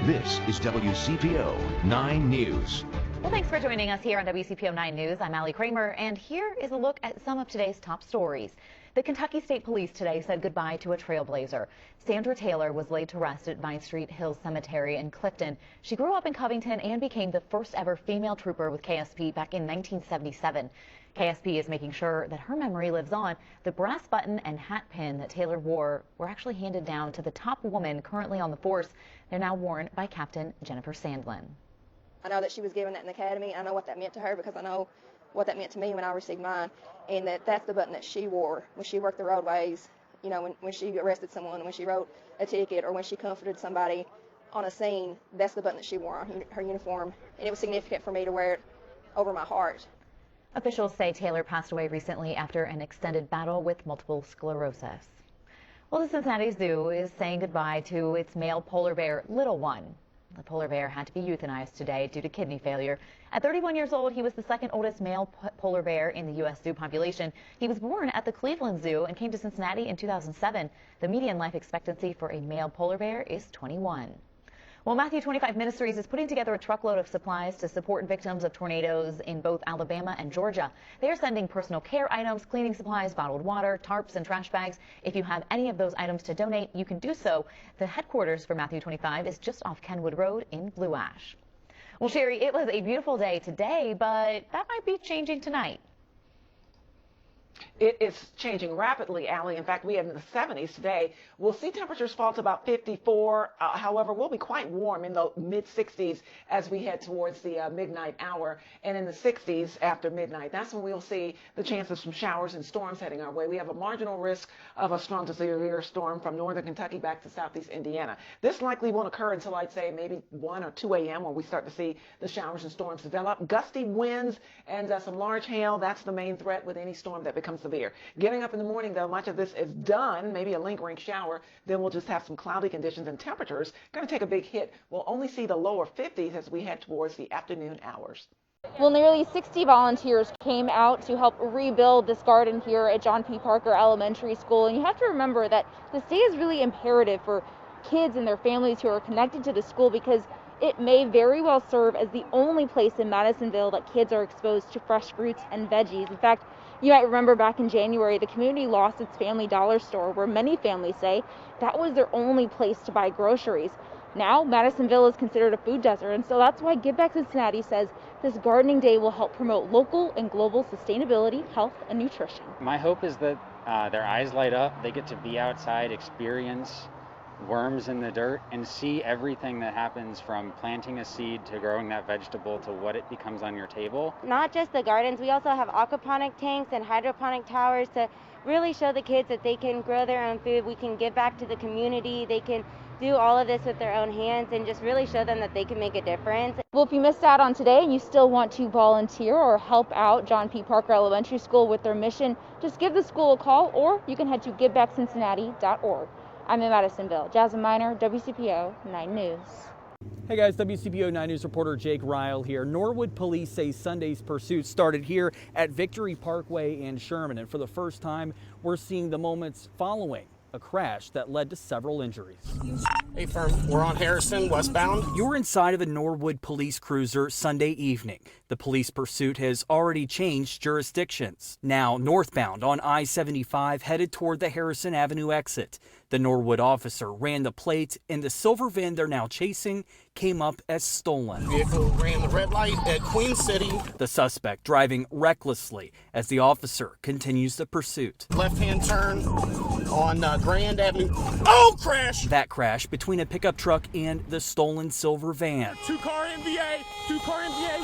This is WCPO 9 News. Well, thanks for joining us here on WCPO 9 News. I'm Allie Kramer, and here is a look at some of today's top stories. The Kentucky State Police today said goodbye to a trailblazer. Sandra Taylor was laid to rest at Vine Street Hills Cemetery in Clifton. She grew up in Covington and became the first ever female trooper with KSP back in 1977. KSP is making sure that her memory lives on. The brass button and hat pin that Taylor wore were actually handed down to the top woman currently on the force. They're now worn by Captain Jennifer Sandlin. I know that she was given that in the academy. I know what that meant to her because I know what that meant to me when I received mine, and that's the button that she wore when she worked the roadways, you know, when she arrested someone, when she wrote a ticket, or when she comforted somebody on a scene. That's the button that she wore on her uniform, and it was significant for me to wear it over my heart. Officials say Taylor passed away recently after an extended battle with multiple sclerosis. Well, the Cincinnati Zoo is saying goodbye to its male polar bear, Little One. The polar bear had to be euthanized today due to kidney failure. At 31 years old, he was the second oldest male polar bear in the U.S. zoo population. He was born at the Cleveland Zoo and came to Cincinnati in 2007. The median life expectancy for a male polar bear is 21. Well, Matthew 25 Ministries is putting together a truckload of supplies to support victims of tornadoes in both Alabama and Georgia. They are sending personal care items, cleaning supplies, bottled water, tarps, and trash bags. If you have any of those items to donate, you can do so. The headquarters for Matthew 25 is just off Kenwood Road in Blue Ash. Well, Sherry, it was a beautiful day today, but that might be changing tonight. It is changing rapidly, Allie. In fact, we have in the 70s today. We'll see temperatures fall to about 54. However, we'll be quite warm in the mid-60s as we head towards the midnight hour, and in the 60s after midnight. That's when we'll see the chance of some showers and storms heading our way. We have a marginal risk of a strong to severe storm from northern Kentucky back to southeast Indiana. This likely won't occur until, I'd say, maybe 1 or 2 a.m. when we start to see the showers and storms develop. Gusty winds and some large hail. That's the main threat with any storm that becomes severe. Getting up in the morning, though, much of this is done, maybe a lingering shower. Then we'll just have some cloudy conditions, and temperatures going to take a big hit. We'll only see the lower 50s as we head towards the afternoon hours. Well, nearly 60 volunteers came out to help rebuild this garden here at John P. Parker Elementary School. And you have to remember that this day is really imperative for kids and their families who are connected to the school, because it may very well serve as the only place in Madisonville that kids are exposed to fresh fruits and veggies. In fact, you might remember back in January, the community lost its Family Dollar store, where many families say that was their only place to buy groceries. Now, Madisonville is considered a food desert, and so that's why Give Back Cincinnati says this gardening day will help promote local and global sustainability, health, and nutrition. My hope is that their eyes light up, they get to be outside, experience worms in the dirt, and see everything that happens from planting a seed to growing that vegetable to what it becomes on your table. Not just the gardens, we also have aquaponic tanks and hydroponic towers to really show the kids that they can grow their own food. We can give back to the community. They can do all of this with their own hands and just really show them that they can make a difference. Well, if you missed out on today and you still want to volunteer or help out John P. Parker Elementary School with their mission, just give the school a call, or you can head to givebackcincinnati.org. I'm in Madisonville. Jasmine Miner, WCPO 9 News. Hey guys, WCPO 9 News reporter Jake Ryle here. Norwood police say Sunday's pursuit started here at Victory Parkway and Sherman, and for the first time, we're seeing the moments following a crash that led to several injuries. Hey firm, we're on Harrison, westbound. You're inside of a Norwood police cruiser Sunday evening. The police pursuit has already changed jurisdictions. Now northbound on I-75 headed toward the Harrison Avenue exit. The Norwood officer ran the plate, and the silver van they're now chasing came up as stolen. Vehicle ran the red light at Queen City. The suspect driving recklessly as the officer continues the pursuit. Left-hand turn on Grand Avenue. Oh, crash! That crash between a pickup truck and the stolen silver van. Two-car MVA,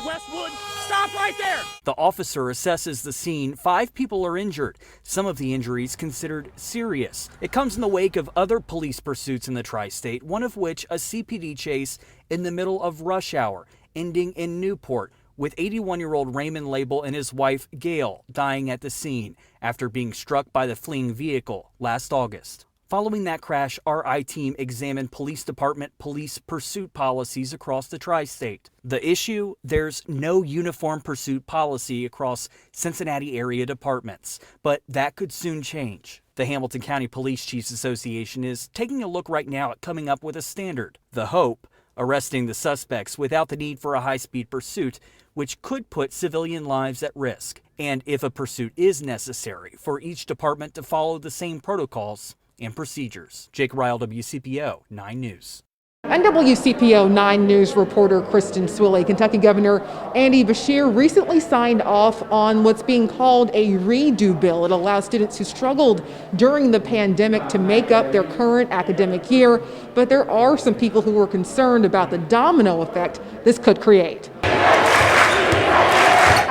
Westwood. Stop right there! The officer assesses the scene. 5 people are injured, some of the injuries considered serious. It comes in the wake of other police pursuits in the tri-state, one of which a CPD chase in the middle of rush hour, ending in Newport, with 81-year-old Raymond Label and his wife, Gail, dying at the scene after being struck by the fleeing vehicle last August. Following that crash, our I-team examined police department police pursuit policies across the tri-state. The issue? There's no uniform pursuit policy across Cincinnati area departments, but that could soon change. The Hamilton County Police Chiefs Association is taking a look right now at coming up with a standard. The hope? arresting the suspects without the need for a high-speed pursuit, which could put civilian lives at risk. And if a pursuit is necessary, for each department to follow the same protocols and procedures. Jake Ryle, WCPO 9 News. And WCPO 9 News reporter Kristen Swilley. Kentucky Governor Andy Beshear recently signed off on what's being called a redo bill. It allows students who struggled during the pandemic to make up their current academic year, but there are some people who are concerned about the domino effect this could create.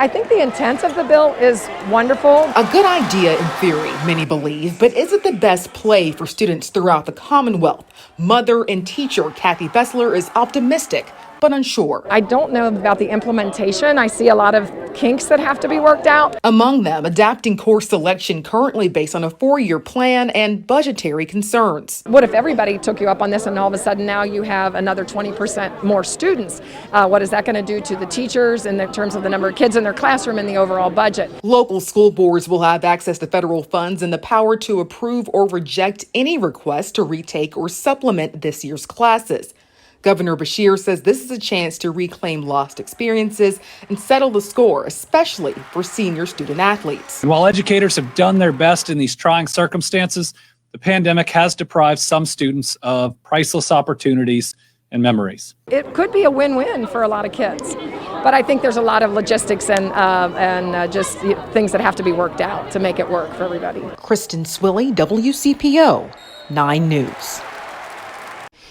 I think the intent of the bill is wonderful. A good idea in theory, many believe, but is it the best play for students throughout the Commonwealth? Mother and teacher Kathy Bessler is optimistic, but unsure. I don't know about the implementation. I see a lot of kinks that have to be worked out. Among them, adapting course selection currently based on a 4-year plan and budgetary concerns. What if everybody took you up on this and all of a sudden now you have another 20% more students? What is that going to do to the teachers in terms of the number of kids in their classroom and the overall budget? Local school boards will have access to federal funds and the power to approve or reject any request to retake or supplement this year's classes. Governor Beshear says this is a chance to reclaim lost experiences and settle the score, especially for senior student athletes. While educators have done their best in these trying circumstances, the pandemic has deprived some students of priceless opportunities and memories. It could be a win-win for a lot of kids, but I think there's a lot of logistics and just things that have to be worked out to make it work for everybody. Kristen Swilley, WCPO 9 News.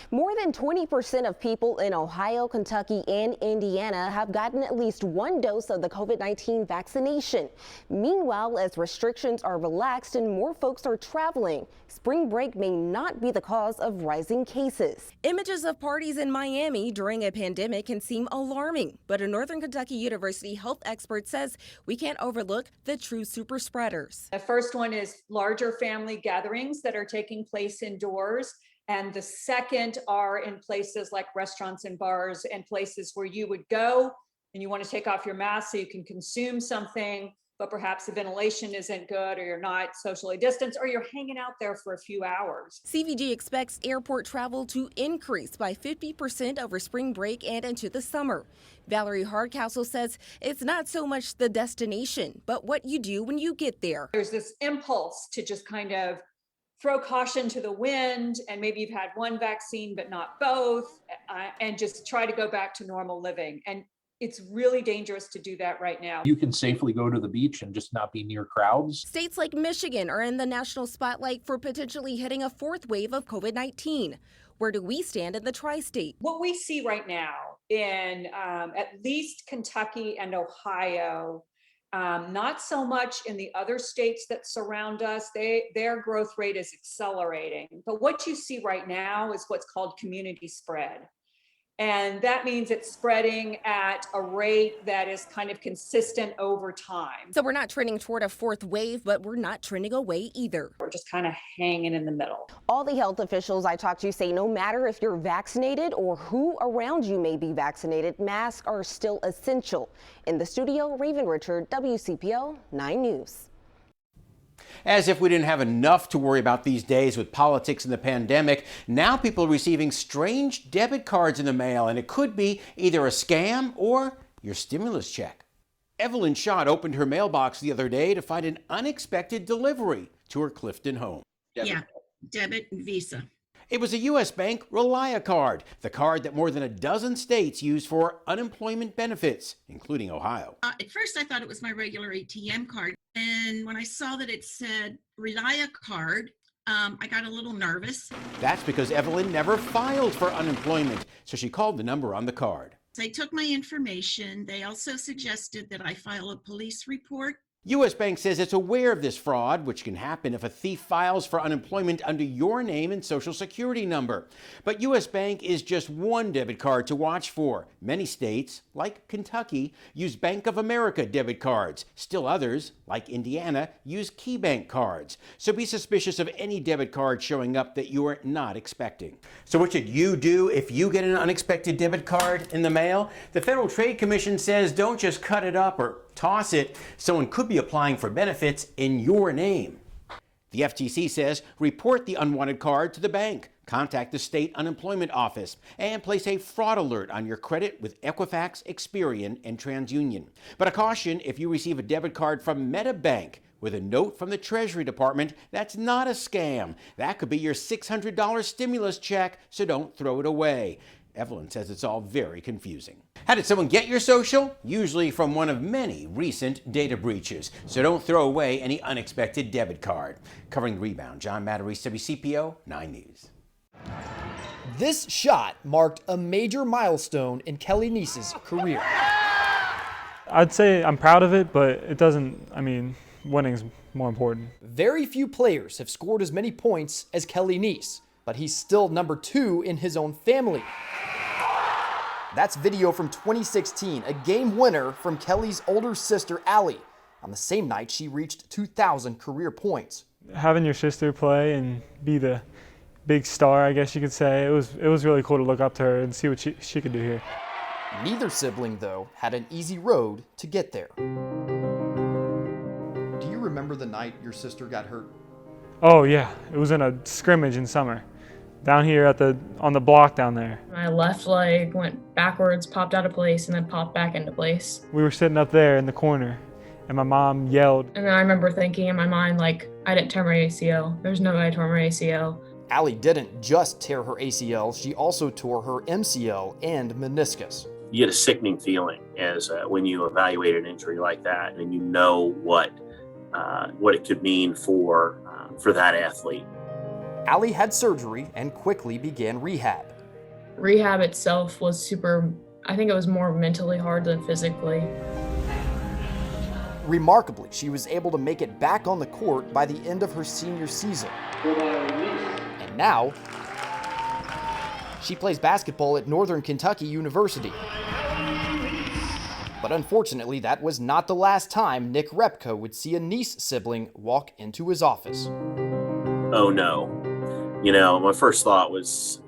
More than 20% of people in Ohio, Kentucky, and Indiana have gotten at least one dose of the COVID-19 vaccination. Meanwhile, as restrictions are relaxed and more folks are traveling, spring break may not be the cause of rising cases. Images of parties in Miami during a pandemic can seem alarming, but a Northern Kentucky University health expert says we can't overlook the true super spreaders. The first one is larger family gatherings that are taking place indoors. And the second are in places like restaurants and bars and places where you would go and you want to take off your mask so you can consume something, but perhaps the ventilation isn't good or you're not socially distanced or you're hanging out there for a few hours. CVG expects airport travel to increase by 50% over spring break and into the summer. Valerie Hardcastle says it's not so much the destination, but what you do when you get there. There's this impulse to just kind of throw caution to the wind, and maybe you've had one vaccine but not both, and just try to go back to normal living. And it's really dangerous to do that right now. You can safely go to the beach and just not be near crowds. States like Michigan are in the national spotlight for potentially hitting a fourth wave of COVID-19. Where do we stand in the tri-state? What we see right now in at least Kentucky and Ohio, not so much in the other states that surround us. Their growth rate is accelerating. But what you see right now is what's called community spread. And that means it's spreading at a rate that is kind of consistent over time. So we're not trending toward a fourth wave, but we're not trending away either. We're just kind of hanging in the middle. All the health officials I talked to say no matter if you're vaccinated or who around you may be vaccinated, masks are still essential. In the studio, Raven Richard, WCPO 9 News. As if we didn't have enough to worry about these days with politics and the pandemic, now people are receiving strange debit cards in the mail, and it could be either a scam or your stimulus check. Evelyn Schott opened her mailbox the other day to find an unexpected delivery to her Clifton home. Debit and Visa. It was a U.S. Bank Relia card, the card that more than a dozen states use for unemployment benefits, including Ohio. At first, I thought it was my regular ATM card. And when I saw that it said Relia card, I got a little nervous. That's because Evelyn never filed for unemployment, so she called the number on the card. They took my information. They also suggested that I file a police report. U.S. Bank says it's aware of this fraud, which can happen if a thief files for unemployment under your name and social security number. But U.S. Bank is just one debit card to watch for. Many states, like Kentucky, use Bank of America debit cards. Still others, like Indiana, use KeyBank cards. So be suspicious of any debit card showing up that you are not expecting. So what should you do if you get an unexpected debit card in the mail? The Federal Trade Commission says don't just cut it up or toss it. Someone could be applying for benefits in your name. The FTC says report the unwanted card to the bank. Contact the state unemployment office and place a fraud alert on your credit with Equifax, Experian, and TransUnion. But a caution, if you receive a debit card from MetaBank with a note from the Treasury Department, that's not a scam. That could be your $600 stimulus check, so don't throw it away. Evelyn says it's all very confusing. How did someone get your social? Usually from one of many recent data breaches. So don't throw away any unexpected debit card. Covering the rebound, John Matarese, WCPO 9 News. This shot marked a major milestone in Kelly Neese's career. I'd say I'm proud of it, but it doesn't, winning's more important. Very few players have scored as many points as Kelly Neese, but he's still number 2 in his own family. That's video from 2016, a game winner from Kelly's older sister, Allie, on the same night she reached 2,000 career points. Having your sister play and be the big star, I guess you could say, it was really cool to look up to her and see what she could do here. Neither sibling, though, had an easy road to get there. Do you remember the night your sister got hurt? Oh yeah, it was in a scrimmage in summer. Down here on the block down there. My left leg went backwards, popped out of place, and then popped back into place. We were sitting up there in the corner, and my mom yelled. And then I remember thinking in my mind, like, I didn't tear my ACL. There's no way I tore my ACL. Allie didn't just tear her ACL, she also tore her MCL and meniscus. You get a sickening feeling as when you evaluate an injury like that, and you know what it could mean for that athlete. Allie had surgery and quickly began rehab. Rehab itself was I think it was more mentally hard than physically. Remarkably, she was able to make it back on the court by the end of her senior season. And now, she plays basketball at Northern Kentucky University. But unfortunately, that was not the last time Nick Repko would see a Neese sibling walk into his office. Oh no. My first thought was,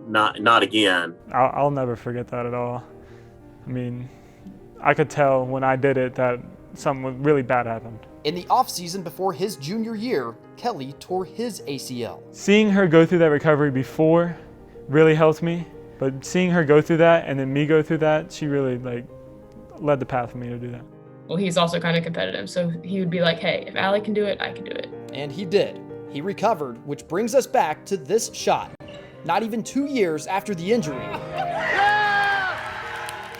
not again. I'll never forget that at all. I could tell when I did it that something really bad happened. In the offseason before his junior year, Kelly tore his ACL. Seeing her go through that recovery before really helped me, but seeing her go through that and then me go through that, she really led the path for me to do that. Well, he's also kind of competitive, so he would be like, hey, if Allie can do it, I can do it. And he did. He recovered, which brings us back to this shot. Not even 2 years after the injury,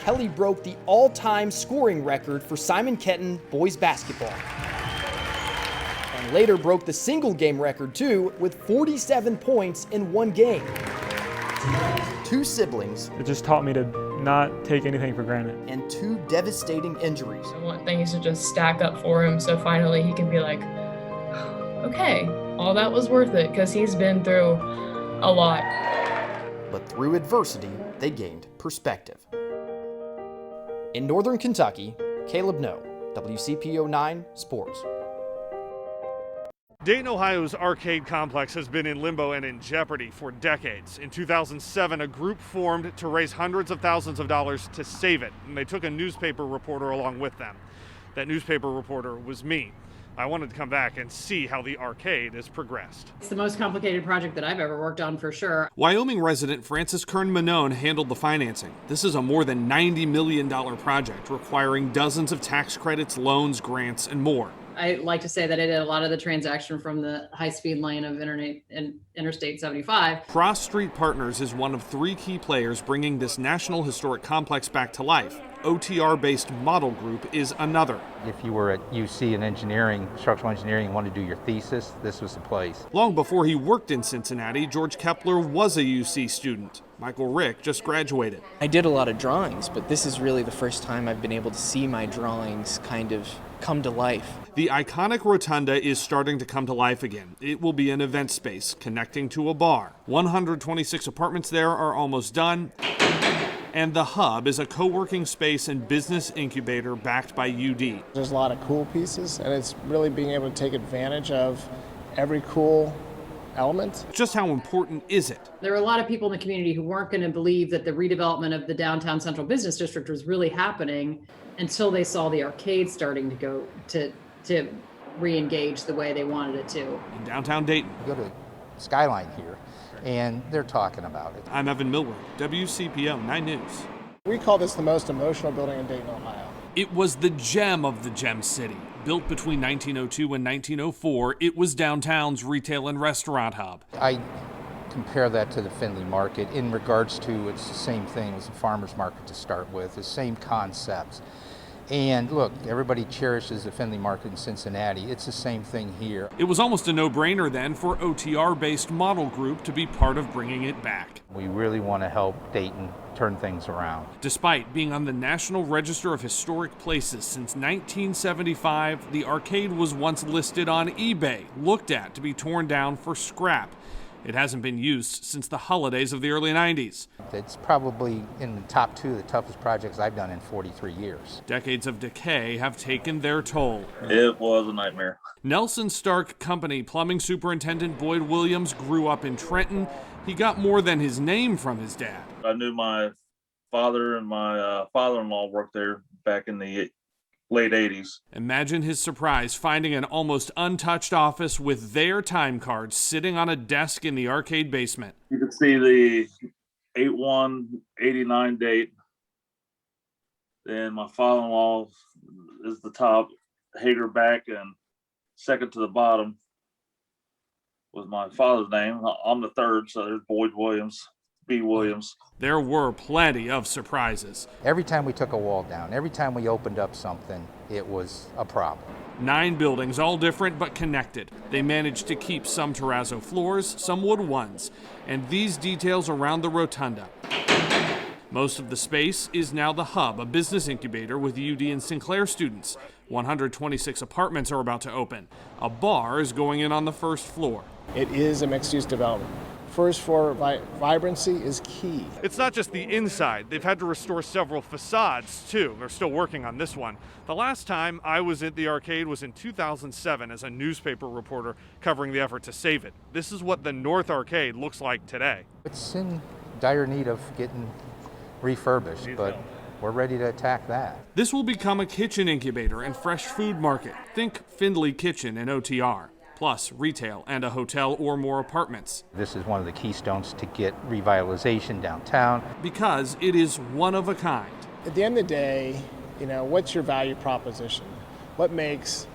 Kelly broke the all-time scoring record for Simon Kenton boys basketball. And later broke the single game record too, with 47 points in one game. 2 siblings. It just taught me to not take anything for granted. And 2 devastating injuries. I want things to just stack up for him so finally he can be like, okay, all that was worth it, because he's been through a lot. But through adversity, they gained perspective. In Northern Kentucky, Caleb No, WCPO 9 Sports. Dayton, Ohio's arcade complex has been in limbo and in jeopardy for decades. In 2007, a group formed to raise hundreds of thousands of dollars to save it, and they took a newspaper reporter along with them. That newspaper reporter was me. I wanted to come back and see how the arcade has progressed. It's the most complicated project that I've ever worked on, for sure. Wyoming resident Francis Kern-Manone handled the financing. This is a more than $90 million project requiring dozens of tax credits, loans, grants, and more. I like to say that I did a lot of the transaction from the high-speed lane of Interstate 75. Cross Street Partners is one of 3 key players bringing this National Historic Complex back to life. OTR-based Model Group is another. If you were at UC in engineering, structural engineering, and wanted to do your thesis, this was the place. Long before he worked in Cincinnati, George Kepler was a UC student. Michael Rick just graduated. I did a lot of drawings, but this is really the first time I've been able to see my drawings kind of come to life. The iconic rotunda is starting to come to life again. It will be an event space connecting to a bar. 126 apartments there are almost done. And the Hub is a co-working space and business incubator backed by UD. There's a lot of cool pieces, and it's really being able to take advantage of every cool element. Just how important is it? There were a lot of people in the community who weren't going to believe that the redevelopment of the downtown central business district was really happening until they saw the arcade starting to go to re-engage the way they wanted it to. In downtown Dayton. You go to Skyline here, and they're talking about it. I'm Evan Millward, WCPO 9 News. We call this the most emotional building in Dayton, Ohio. It was the gem of the Gem City. Built between 1902 and 1904, it was downtown's retail and restaurant hub. I compare that to the Findlay Market in regards to it's the same thing as a farmer's market to start with, the same concepts. And look, everybody cherishes the Findlay Market in Cincinnati. It's the same thing here. It was almost a no-brainer then for OTR-based Model Group to be part of bringing it back. We really want to help Dayton turn things around. Despite being on the National Register of Historic Places since 1975, the arcade was once listed on eBay, looked at to be torn down for scrap. It hasn't been used since the holidays of the early 90s. It's probably in the top 2 of the toughest projects I've done in 43 years. Decades of decay have taken their toll. It was a nightmare. Nelson Stark Company plumbing superintendent Boyd Williams grew up in Trenton. He got more than his name from his dad. I knew my father and my father-in-law worked there back in the late 80s. Imagine his surprise finding an almost untouched office with their time cards sitting on a desk in the arcade basement. You can see the 8/1/89 date. Then my father-in-law is the top, Hager back, and second to the bottom was my father's name. I'm the third, so there's Boyd Williams. B. Williams. There were plenty of surprises. Every time we took a wall down, every time we opened up something, it was a problem. 9 buildings, all different but connected. They managed to keep some terrazzo floors, some wood ones, and these details around the rotunda. Most of the space is now the hub, a business incubator with UD and Sinclair students. 126 apartments are about to open. A bar is going in on the first floor. It is a mixed-use development. First floor vibrancy is key. It's not just the inside. They've had to restore several facades, too. They're still working on this one. The last time I was at the arcade was in 2007 as a newspaper reporter covering the effort to save it. This is what the North Arcade looks like today. It's in dire need of getting refurbished, but we're ready to attack that. This will become a kitchen incubator and fresh food market. Think Findlay Kitchen and OTR. Plus retail and a hotel or more apartments. This is one of the keystones to get revitalization downtown. Because it is one of a kind. At the end of the day, what's your value proposition? What makes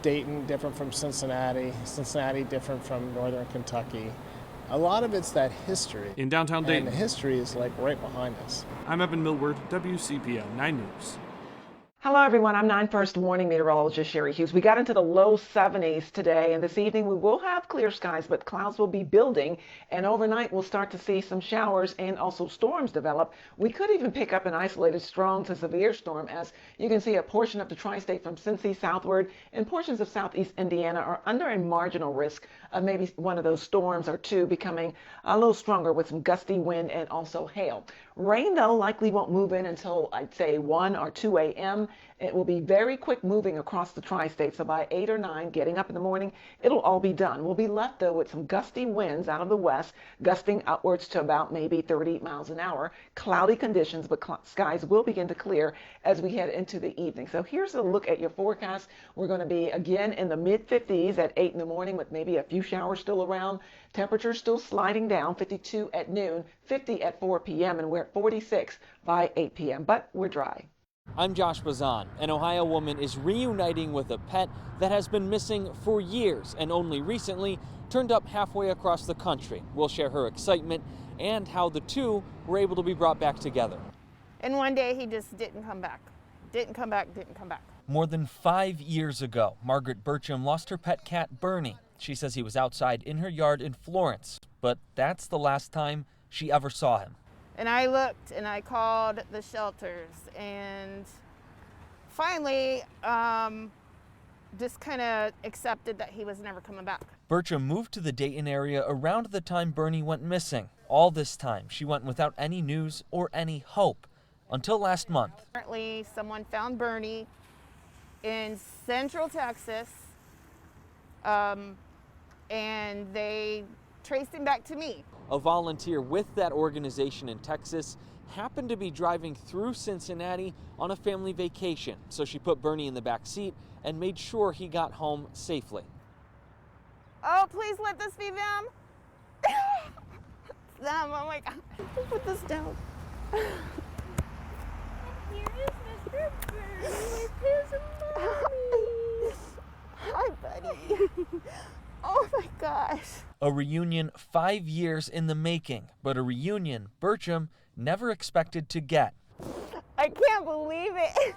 Dayton different from Cincinnati, Cincinnati different from Northern Kentucky? A lot of it's that history. In downtown Dayton. And the history is like right behind us. I'm Evan Millward, WCPO 9 News. Hello, everyone. I'm 9 First Warning Meteorologist Sherry Hughes. We got into the low 70s today, and this evening we will have clear skies, but clouds will be building, and overnight we'll start to see some showers and also storms develop. We could even pick up an isolated strong to severe storm, as you can see a portion of the tri-state from Cincy southward and portions of southeast Indiana are under a marginal risk of maybe one of those storms or two becoming a little stronger with some gusty wind and also hail. Rain, though, likely won't move in until, I'd say, 1 or 2 a.m. It will be very quick moving across the tri-state, so by 8 or 9, getting up in the morning, it'll all be done. We'll be left, though, with some gusty winds out of the west, gusting outwards to about maybe 30 miles an hour. Cloudy conditions, but skies will begin to clear as we head into the evening. So here's a look at your forecast. We're going to be, again, in the mid-50s at 8 in the morning with maybe a few showers still around. Temperatures still sliding down, 52 at noon, 50 at 4 p.m., and we're at 46 by 8 p.m., but we're dry. I'm Josh Bazan. An Ohio woman is reuniting with a pet that has been missing for years and only recently turned up halfway across the country. We'll share her excitement and how the two were able to be brought back together. And one day he just didn't come back. Didn't come back. More than 5 years ago, Margaret Burcham lost her pet cat, Bernie. She says he was outside in her yard in Florence, but that's the last time she ever saw him. And I looked and I called the shelters and finally just kind of accepted that he was never coming back. Burcham moved to the Dayton area around the time Bernie went missing. All this time, she went without any news or any hope until last month. Apparently, someone found Bernie in Central Texas, and they traced him back to me. A volunteer with that organization in Texas happened to be driving through Cincinnati on a family vacation, so she put Bernie in the back seat and made sure he got home safely. Oh, please let this be them. them. Oh my God. Just put this down. Here is Mr. Bernie with his mommy. Hi, buddy. Oh my gosh. A reunion 5 years in the making, but a reunion Bertram never expected to get. I can't believe it.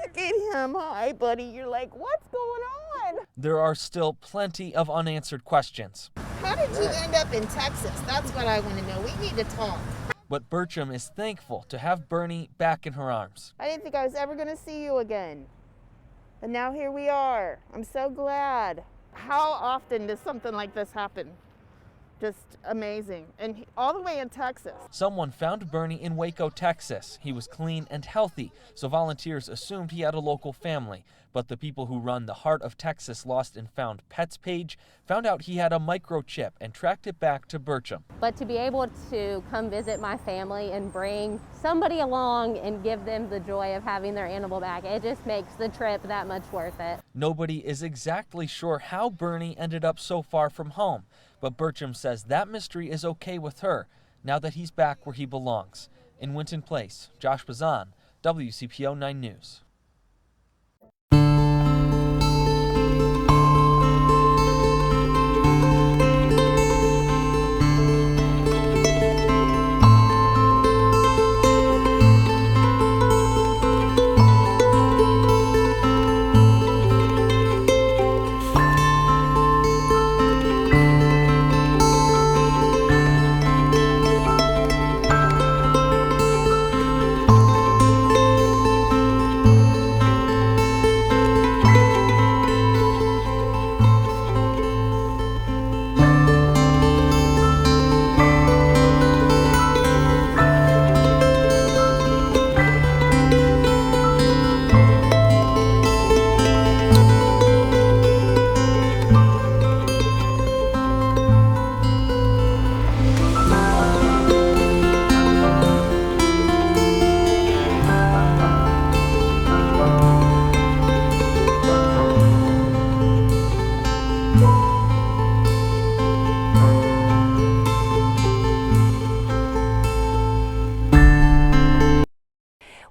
Look at him. Hi, buddy. You're like, what's going on? There are still plenty of unanswered questions. How did you end up in Texas? That's what I want to know. We need to talk. But Bertram is thankful to have Bernie back in her arms. I didn't think I was ever going to see you again. And now here we are. I'm so glad. How often does something like this happen? Just amazing. And all the way in Texas. Someone found Bernie in Waco, Texas. He was clean and healthy, so volunteers assumed he had a local family. But the people who run the Heart of Texas Lost and Found Pets page found out he had a microchip and tracked it back to Bertram. But to be able to come visit my family and bring somebody along and give them the joy of having their animal back, it just makes the trip that much worth it. Nobody is exactly sure how Bernie ended up so far from home, but Bertram says that mystery is okay with her now that he's back where he belongs. In Winton Place, Josh Bazan, WCPO 9 News.